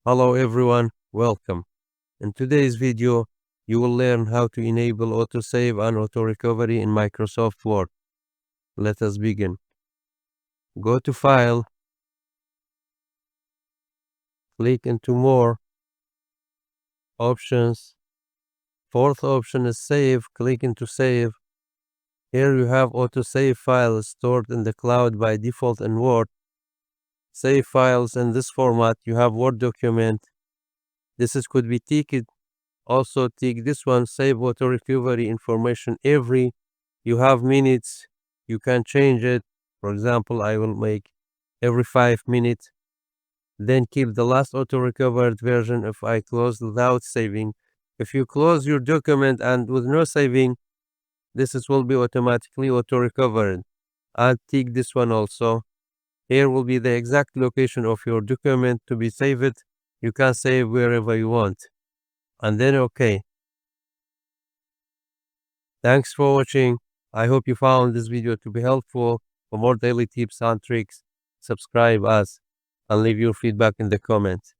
Hello everyone, welcome. In today's video, you will learn how to enable AutoSave and AutoRecovery in Microsoft Word. Let us begin. Go to File, click into More, Options. Fourth option is Save, click into Save. Here you have AutoSave files stored in the cloud by default in Word. Save files in this format. You have Word document. Could be ticked. Also tick this one, Save AutoRecovery information every. You have minutes. You can change it. For example, I will make every 5 minutes. Then keep the last auto-recovered version if I close without saving. If you close your document and with no saving, will be automatically auto-recovered. I'll tick this one also. Here will be the exact location of your document to be saved. You can save wherever you want. And then OK. Thanks for watching. I hope you found this video to be helpful. For more daily tips and tricks, subscribe us and leave your feedback in the comments.